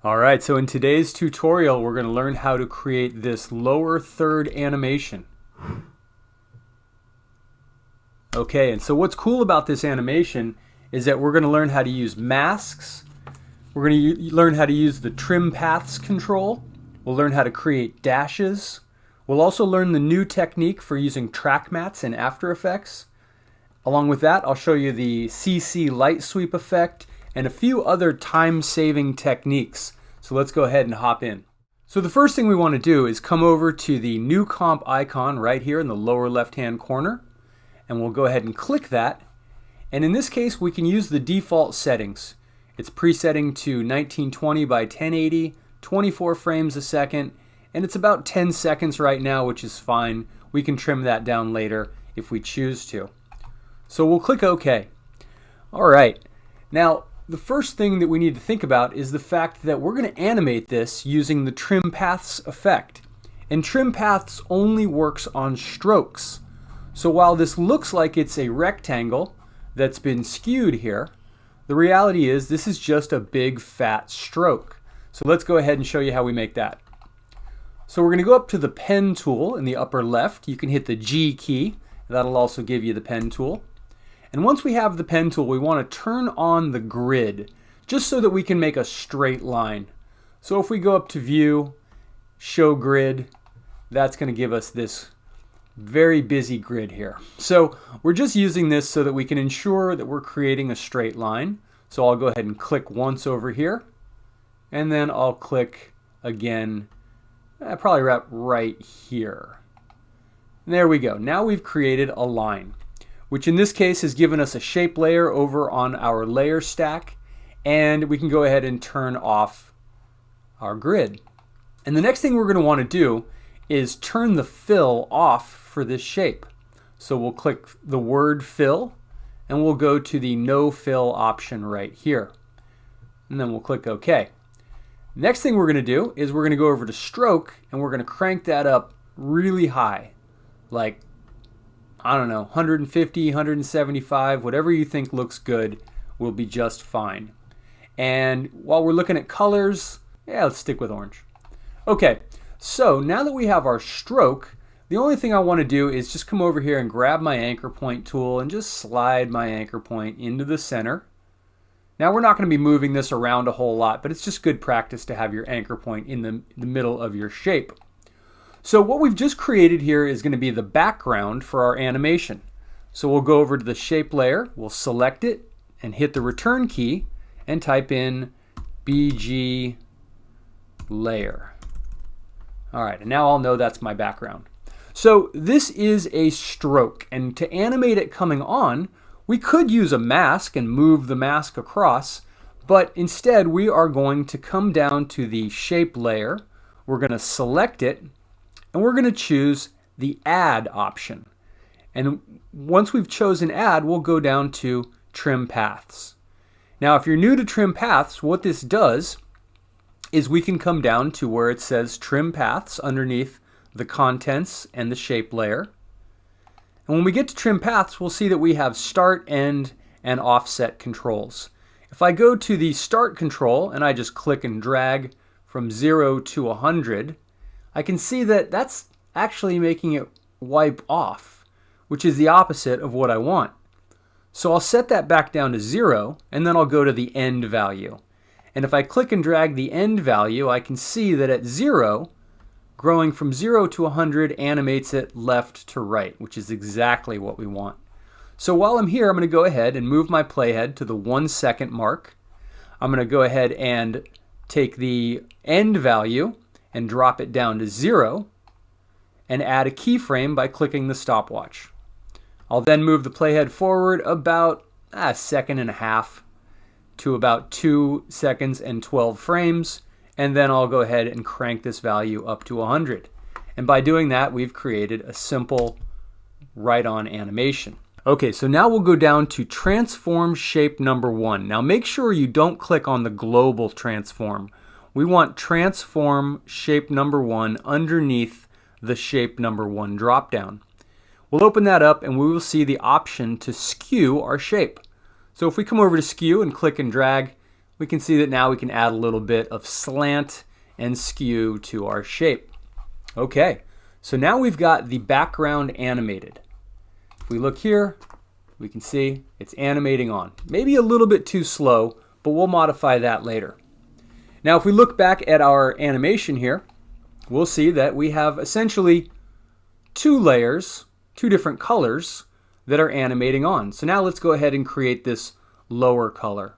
Alright, so in today's tutorial we're going to learn how to create this lower third animation. Okay, and so what's cool about this animation is that we're going to learn how to use masks. We're going to learn how to use the trim paths control. We'll learn how to create dashes. We'll also learn the new technique for using track mats in After Effects. Along with that, I'll show you the CC light sweep effect and a few other time-saving techniques. So let's go ahead and hop in. So the first thing we want to do is come over to the new comp icon right here in the lower left-hand corner, and we'll go ahead and click that. And in this case, we can use the default settings. It's presetting to 1920 by 1080, 24 frames a second, and it's about 10 seconds right now, which is fine. We can trim that down later if we choose to. So we'll click OK. All right. Now, the first thing that we need to think about is the fact that we're going to animate this using the trim paths effect. And trim paths only works on strokes. So while this looks like it's a rectangle that's been skewed here, the reality is this is just a big fat stroke. So let's go ahead and show you how we make that. So we're going to go up to the pen tool in the upper left. You can hit the G key. That'll also give you the pen tool. And once we have the pen tool, we want to turn on the grid just so that we can make a straight line. So if we go up to View, Show Grid, that's going to give us this very busy grid here. So we're just using this so that we can ensure that we're creating a straight line. So I'll go ahead and click once over here, and then I'll click again, probably right here. And there we go. Now we've created a line, which in this case has given us a shape layer over on our layer stack, and we can go ahead and turn off our grid. And the next thing we're going to want to do is turn the fill off for this shape. So we'll click the word fill, and we'll go to the no fill option right here. And then we'll click OK. Next thing we're going to do is we're going to go over to stroke, and we're going to crank that up really high, like, I don't know, 150, 175, whatever you think looks good will be just fine. And while we're looking at colors, let's stick with orange. Okay, so now that we have our stroke, the only thing I want to do is just come over here and grab my anchor point tool and just slide my anchor point into the center. Now we're not going to be moving this around a whole lot, but it's just good practice to have your anchor point in the middle of your shape. So what we've just created here is going to be the background for our animation. So we'll go over to the shape layer, we'll select it and hit the return key and type in BG layer. All right, and now I'll know that's my background. So this is a stroke, and to animate it coming on, we could use a mask and move the mask across, but instead we are going to come down to the shape layer, we're going to select it, and we're going to choose the add option. And once we've chosen add, we'll go down to trim paths. Now if you're new to trim paths, what this does is we can come down to where it says trim paths underneath the contents and the shape layer. And when we get to trim paths, we'll see that we have start, end, and offset controls. If I go to the start control and I just click and drag from 0 to 100, I can see that that's actually making it wipe off, which is the opposite of what I want. So I'll set that back down to 0, and then I'll go to the end value. And if I click and drag the end value, I can see that at 0, growing from 0 to 100 animates it left to right, which is exactly what we want. So while I'm here, I'm going to go ahead and move my playhead to the 1 second mark. I'm going to go ahead and take the end value and drop it down to 0 and add a keyframe by clicking the stopwatch. I'll then move the playhead forward about a second and a half to about 2 seconds and 12 frames, and then I'll go ahead and crank this value up to 100. And by doing that, we've created a simple right-on animation. Okay, so now we'll go down to transform shape number 1. Now make sure you don't click on the global transform. We want transform shape number 1 underneath the shape number 1 dropdown. We'll open that up and we will see the option to skew our shape. So if we come over to skew and click and drag, we can see that now we can add a little bit of slant and skew to our shape. Okay, so now we've got the background animated. If we look here, we can see it's animating on. Maybe a little bit too slow, but we'll modify that later. Now if we look back at our animation here, we'll see that we have essentially two layers, two different colors that are animating on. So now let's go ahead and create this lower color.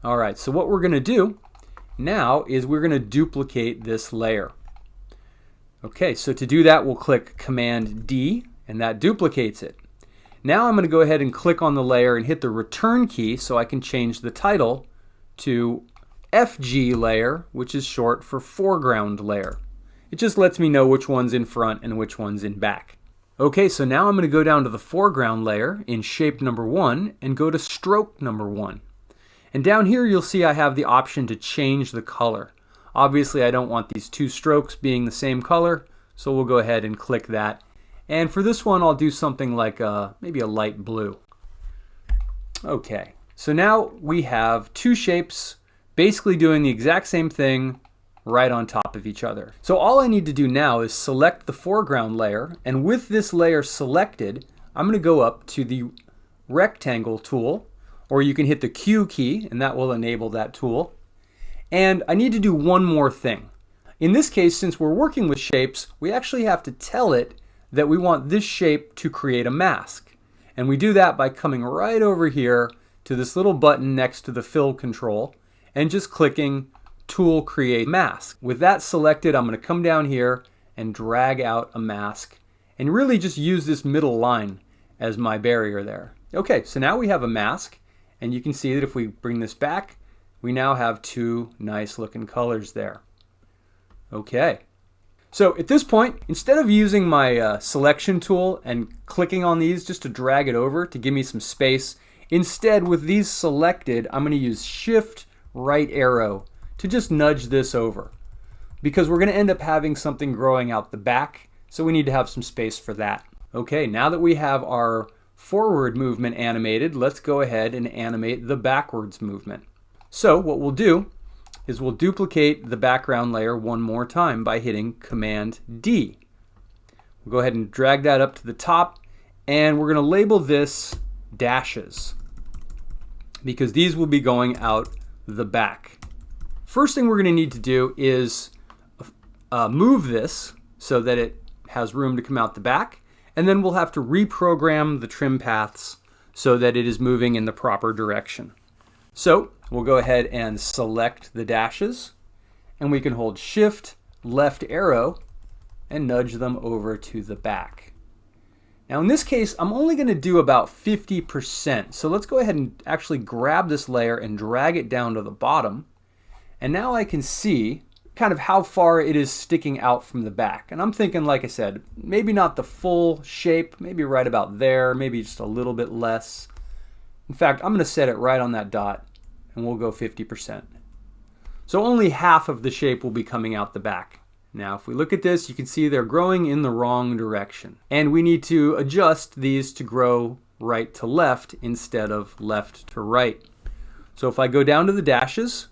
All right, so what we're going to do now is we're going to duplicate this layer. Okay, so to do that, we'll click Command D, and that duplicates it. Now I'm going to go ahead and click on the layer and hit the return key so I can change the title to FG layer, which is short for foreground layer. It just lets me know which one's in front and which one's in back. Okay, so now I'm going to go down to the foreground layer in shape number 1 and go to stroke number 1. And down here you'll see I have the option to change the color. Obviously I don't want these two strokes being the same color, so we'll go ahead and click that. And for this one I'll do something like maybe a light blue. Okay, so now we have two shapes basically doing the exact same thing right on top of each other. So all I need to do now is select the foreground layer, and with this layer selected, I'm going to go up to the rectangle tool, or you can hit the Q key and that will enable that tool. And I need to do one more thing. In this case, since we're working with shapes, we actually have to tell it that we want this shape to create a mask. And we do that by coming right over here to this little button next to the fill control and just clicking Tool Create Mask. With that selected, I'm going to come down here and drag out a mask and really just use this middle line as my barrier there. Okay, so now we have a mask, and you can see that if we bring this back, we now have two nice looking colors there. Okay, so at this point, instead of using my selection tool and clicking on these just to drag it over to give me some space, instead with these selected, I'm going to use Shift right arrow to just nudge this over, because we're going to end up having something growing out the back, so we need to have some space for that. Okay, now that we have our forward movement animated, let's go ahead and animate the backwards movement. So what we'll do is we'll duplicate the background layer one more time by hitting Command D. We'll go ahead and drag that up to the top, and we're going to label this dashes, because these will be going out the back. First thing we're going to need to do is move this so that it has room to come out the back, and then we'll have to reprogram the trim paths so that it is moving in the proper direction. So we'll go ahead and select the dashes, and we can hold Shift left arrow and nudge them over to the back. Now in this case, I'm only going to do about 50%. So let's go ahead and actually grab this layer and drag it down to the bottom. And now I can see kind of how far it is sticking out from the back. And I'm thinking, like I said, maybe not the full shape, maybe right about there, maybe just a little bit less. In fact, I'm going to set it right on that dot, and we'll go 50%. So only half of the shape will be coming out the back. Now if we look at this, you can see they're growing in the wrong direction. And we need to adjust these to grow right to left instead of left to right. So if I go down to the dashes,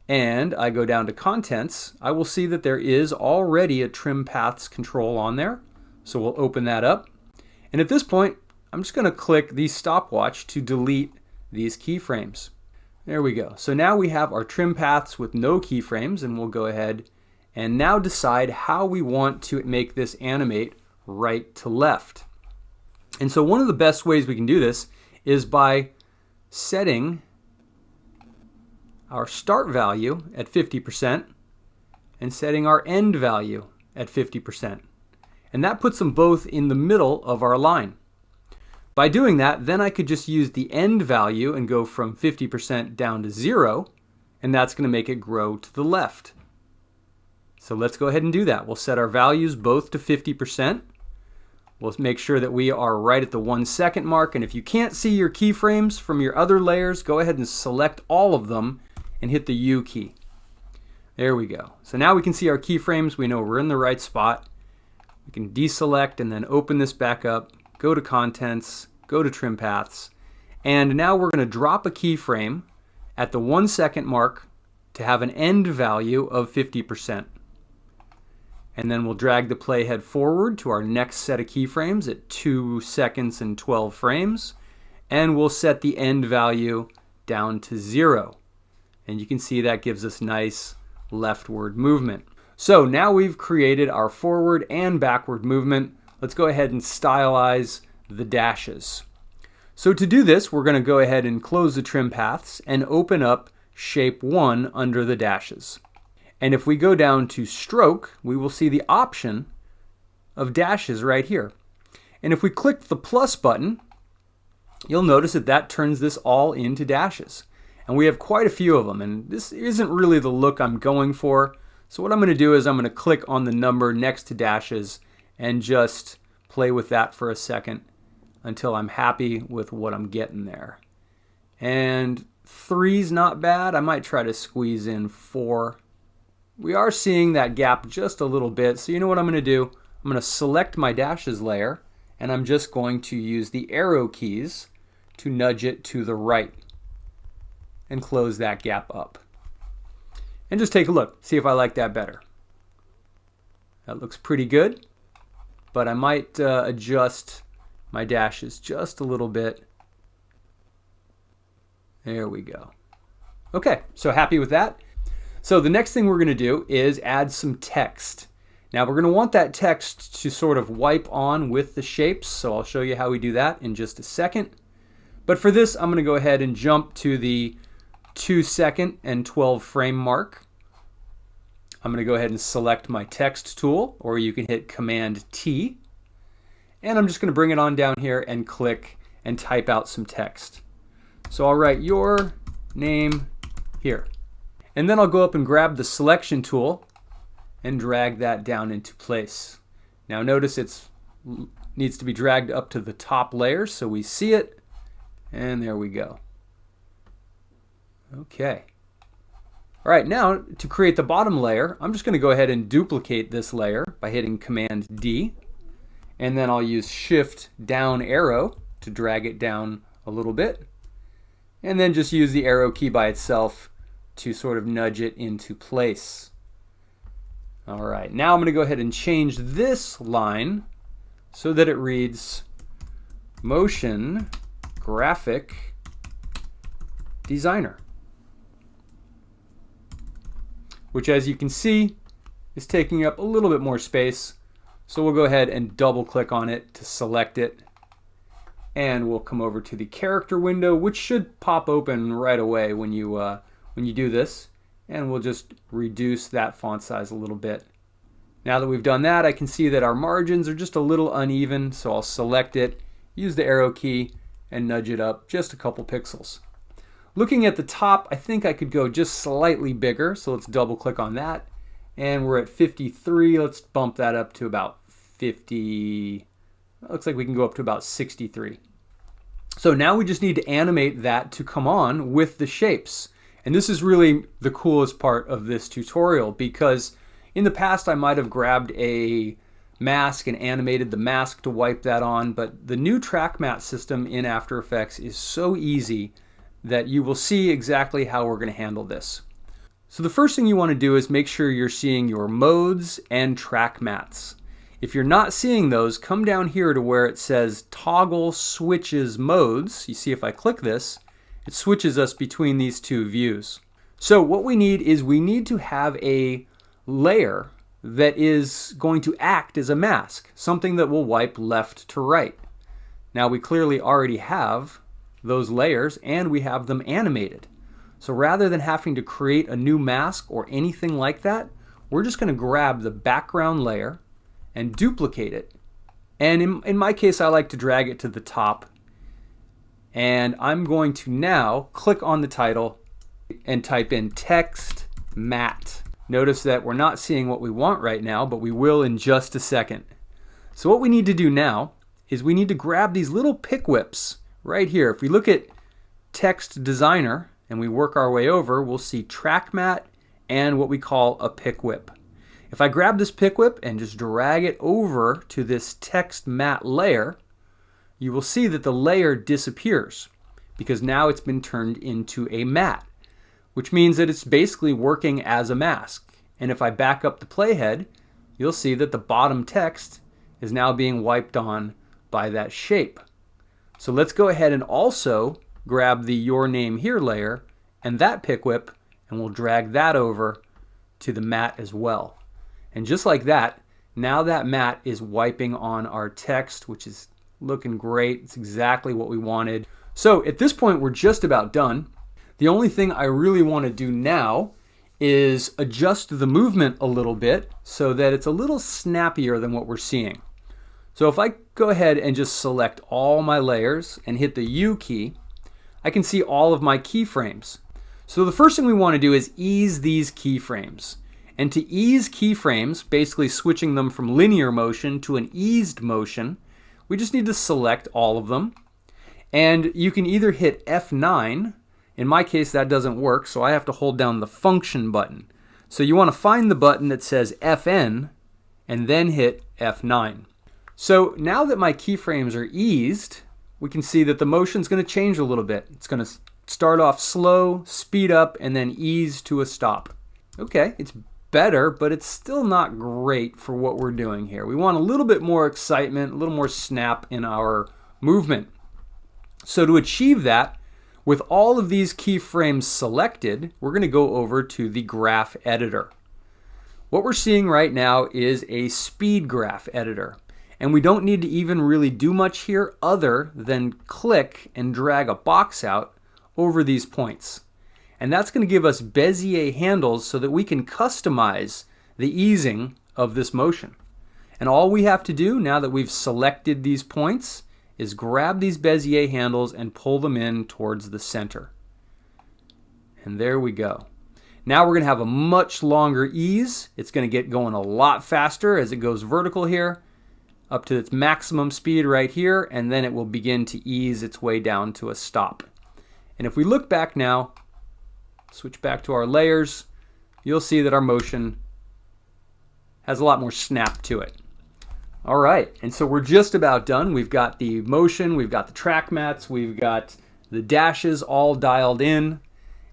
and I go down to contents, I will see that there is already a trim paths control on there. So we'll open that up. And at this point, I'm just going to click the stopwatch to delete these keyframes. There we go. So now we have our trim paths with no keyframes, and we'll go ahead and now decide how we want to make this animate right to left. And so one of the best ways we can do this is by setting our start value at 50% and setting our end value at 50%. And that puts them both in the middle of our line. By doing that, then I could just use the end value and go from 50% down to 0, and that's going to make it grow to the left. So let's go ahead and do that. We'll set our values both to 50%. We'll make sure that we are right at the 1 second mark, and if you can't see your keyframes from your other layers, go ahead and select all of them and hit the U key. There we go. So now we can see our keyframes. We know we're in the right spot. We can deselect and then open this back up, go to contents, go to trim paths, and now we're going to drop a keyframe at the 1 second mark to have an end value of 50%. And then we'll drag the playhead forward to our next set of keyframes at 2 seconds and 12 frames. And we'll set the end value down to 0. And you can see that gives us nice leftward movement. So now we've created our forward and backward movement. Let's go ahead and stylize the dashes. So to do this, we're going to go ahead and close the trim paths and open up shape 1 under the dashes. And if we go down to stroke, we will see the option of dashes right here. And if we click the plus button, you'll notice that that turns this all into dashes. And we have quite a few of them, and this isn't really the look I'm going for. So what I'm going to do is I'm going to click on the number next to dashes and just play with that for a second until I'm happy with what I'm getting there. And 3's not bad. I might try to squeeze in 4. We are seeing that gap just a little bit, so you know what I'm going to do? I'm going to select my dashes layer, and I'm just going to use the arrow keys to nudge it to the right and close that gap up. And just take a look, see if I like that better. That looks pretty good, but I might adjust my dashes just a little bit. There we go. Okay, so happy with that. So the next thing we're going to do is add some text. Now we're going to want that text to sort of wipe on with the shapes, so I'll show you how we do that in just a second. But for this, I'm going to go ahead and jump to the 2 second and 12 frame mark. I'm going to go ahead and select my text tool, or you can hit Command T. And I'm just going to bring it on down here and click and type out some text. So I'll write your name here. And then I'll go up and grab the selection tool and drag that down into place. Now notice it needs to be dragged up to the top layer so we see it. And there we go. Okay. All right, now to create the bottom layer, I'm just going to go ahead and duplicate this layer by hitting Command D. And then I'll use Shift down arrow to drag it down a little bit. And then just use the arrow key by itself to sort of nudge it into place. All right, now I'm going to go ahead and change this line so that it reads Motion Graphic Designer, which, as you can see, is taking up a little bit more space. So we'll go ahead and double click on it to select it. And we'll come over to the character window, which should pop open right away when you do this. And we'll just reduce that font size a little bit. Now that we've done that, I can see that our margins are just a little uneven, so I'll select it, use the arrow key, and nudge it up just a couple pixels. Looking at the top, I think I could go just slightly bigger, so let's double click on that. And we're at 53, let's bump that up to about 50, looks like we can go up to about 63. So now we just need to animate that to come on with the shapes. And this is really the coolest part of this tutorial, because in the past I might have grabbed a mask and animated the mask to wipe that on, but the new track matte system in After Effects is so easy that you will see exactly how we're going to handle this. So the first thing you want to do is make sure you're seeing your modes and track mattes. If you're not seeing those, come down here to where it says Toggle Switches Modes. You see if I click this, it switches us between these two views. So what we need is we need to have a layer that is going to act as a mask, something that will wipe left to right. Now we clearly already have those layers and we have them animated. So rather than having to create a new mask or anything like that, we're just going to grab the background layer and duplicate it. And in my case, I like to drag it to the top. And I'm going to now click on the title and type in text matte. Notice that we're not seeing what we want right now, but we will in just a second. So what we need to do now is we need to grab these little pick whips right here. If we look at Text Designer and we work our way over, we'll see track matte and what we call a pick whip. If I grab this pick whip and just drag it over to this text matte layer, you will see that the layer disappears because now it's been turned into a matte. which means that it's basically working as a mask. And if I back up the playhead, you'll see that the bottom text is now being wiped on by that shape. So let's go ahead and also grab the Your Name Here layer and that pick whip, and we'll drag that over to the mat as well. And just like that, now that mat is wiping on our text, which is looking great. It's exactly what we wanted. So at this point, we're just about done. The only thing I really want to do now is adjust the movement a little bit so that it's a little snappier than what we're seeing. So if I go ahead and just select all my layers and hit the U key, I can see all of my keyframes. So the first thing we want to do is ease these keyframes. And to ease keyframes, basically switching them from linear motion to an eased motion, we just need to select all of them. And you can either hit F9. In my case, that doesn't work, so I have to hold down the function button. So you want to find the button that says FN and then hit F9. So now that my keyframes are eased, we can see that the motion's going to change a little bit. It's going to start off slow, speed up, and then ease to a stop. Okay, it's better, but it's still not great for what we're doing here. We want a little bit more excitement, a little more snap in our movement. So to achieve that, with all of these keyframes selected, we're going to go over to the graph editor. What we're seeing right now is a speed graph editor. And we don't need to even really do much here other than click and drag a box out over these points. And that's going to give us Bezier handles so that we can customize the easing of this motion. And all we have to do now that we've selected these points is grab these Bezier handles and pull them in towards the center. And there we go. Now we're going to have a much longer ease. It's going to get going a lot faster as it goes vertical here, up to its maximum speed right here, and then it will begin to ease its way down to a stop. And if we look back now, switch back to our layers, you'll see that our motion has a lot more snap to it. All right, and so we're just about done. We've got the motion, we've got the track mats, we've got the dashes all dialed in,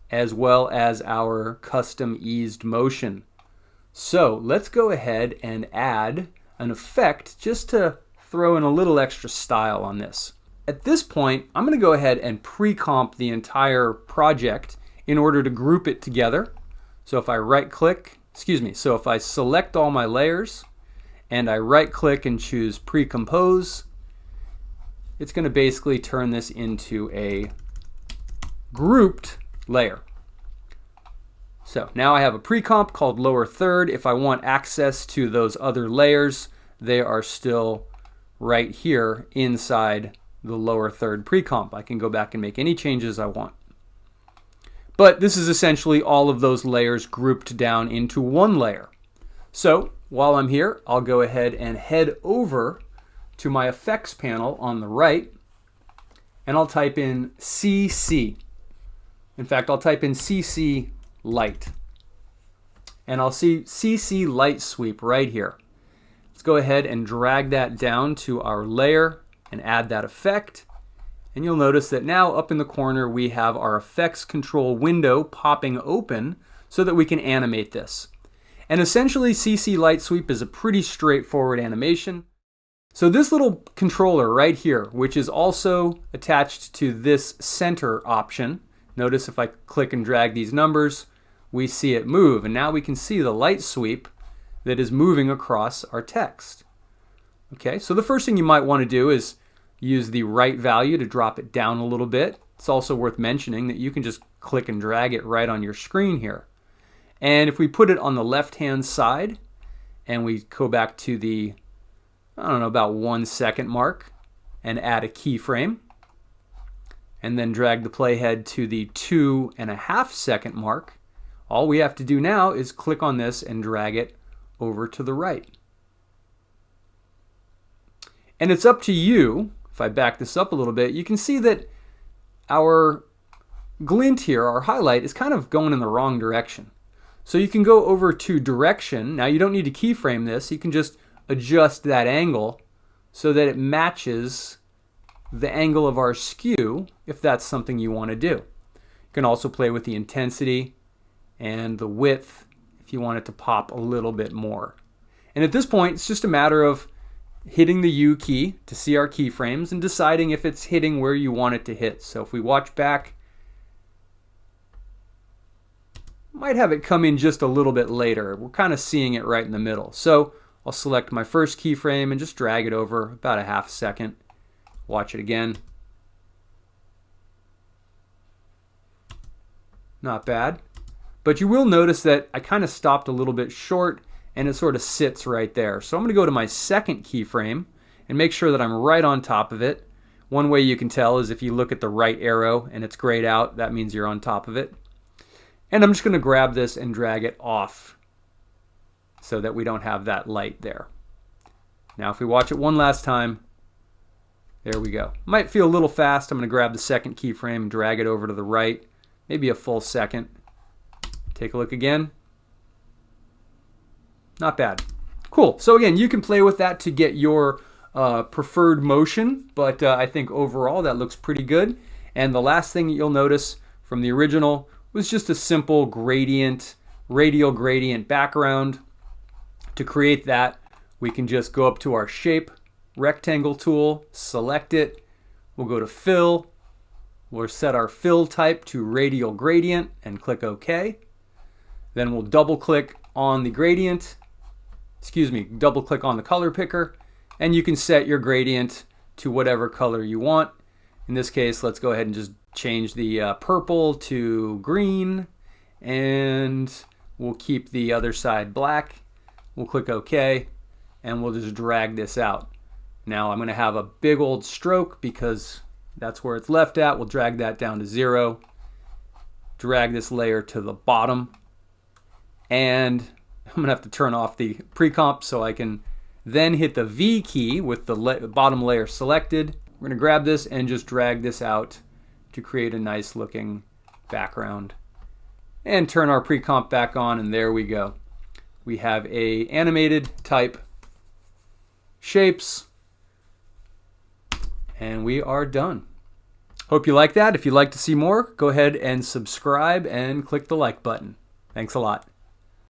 as well as our custom eased motion. So let's go ahead and add an effect just to throw in a little extra style on this. At this point, I'm going to go ahead and pre-comp the entire project in order to group it together. So if I so if I select all my layers and I right click and choose pre-compose, it's going to basically turn this into a grouped layer. So now I have a pre-comp called lower third. If I want access to those other layers, they are still right here inside the lower third pre-comp. I can go back and make any changes I want. But this is essentially all of those layers grouped down into one layer. So while I'm here, I'll go ahead and head over to my effects panel on the right, and I'll type in CC. In fact, I'll type in CC Light. And I'll see CC Light Sweep right here. Let's go ahead and drag that down to our layer and add that effect. And you'll notice that now up in the corner we have our effects control window popping open so that we can animate this. And essentially CC Light Sweep is a pretty straightforward animation. So this little controller right here, which is also attached to this center option, notice if I click and drag these numbers, we see it move. And now we can see the light sweep that is moving across our text. Okay, so the first thing you might want to do is use the right value to drop it down a little bit. It's also worth mentioning that you can just click and drag it right on your screen here. And if we put it on the left-hand side and we go back to the, about 1 second mark and add a keyframe, and then drag the playhead to the 2.5 second mark, all we have to do now is click on this and drag it over to the right. And it's up to you. If I back this up a little bit, you can see that our glint here, our highlight, is kind of going in the wrong direction. So you can go over to direction. Now you don't need to keyframe this. You can just adjust that angle so that it matches the angle of our skew if that's something you want to do. You can also play with the intensity and the width if you want it to pop a little bit more. And at this point, it's just a matter of hitting the U key to see our keyframes and deciding if it's hitting where you want it to hit. So if we watch back, might have it come in just a little bit later. We're kind of seeing it right in the middle. So I'll select my first keyframe and just drag it over about a half second. Watch it again. Not bad. But you will notice that I kind of stopped a little bit short and it sort of sits right there. So I'm going to go to my second keyframe and make sure that I'm right on top of it. One way you can tell is if you look at the right arrow and it's grayed out, that means you're on top of it. And I'm just going to grab this and drag it off so that we don't have that light there. Now if we watch it one last time, there we go. Might feel a little fast. I'm going to grab the second keyframe and drag it over to the right, maybe a full second. Take a look again. Not bad. Cool. So again, you can play with that to get your preferred motion, but I think overall that looks pretty good. And the last thing that you'll notice from the original was just a simple gradient, radial gradient background. To create that, we can just go up to our shape rectangle tool, select it. We'll go to fill. We'll set our fill type to radial gradient and click OK. Then we'll double click on the gradient, double click on the color picker, and you can set your gradient to whatever color you want. In this case, let's go ahead and just change the purple to green, and we'll keep the other side black. We'll click OK, and we'll just drag this out. Now I'm going to have a big old stroke because that's where it's left at. We'll drag that down to 0, drag this layer to the bottom, and I'm going to have to turn off the pre-comp so I can then hit the V key with the bottom layer selected. We're going to grab this and just drag this out to create a nice looking background. And turn our pre-comp back on, and there we go. We have a animated type shapes, and we are done. Hope you like that. If you'd like to see more, go ahead and subscribe and click the like button. Thanks a lot.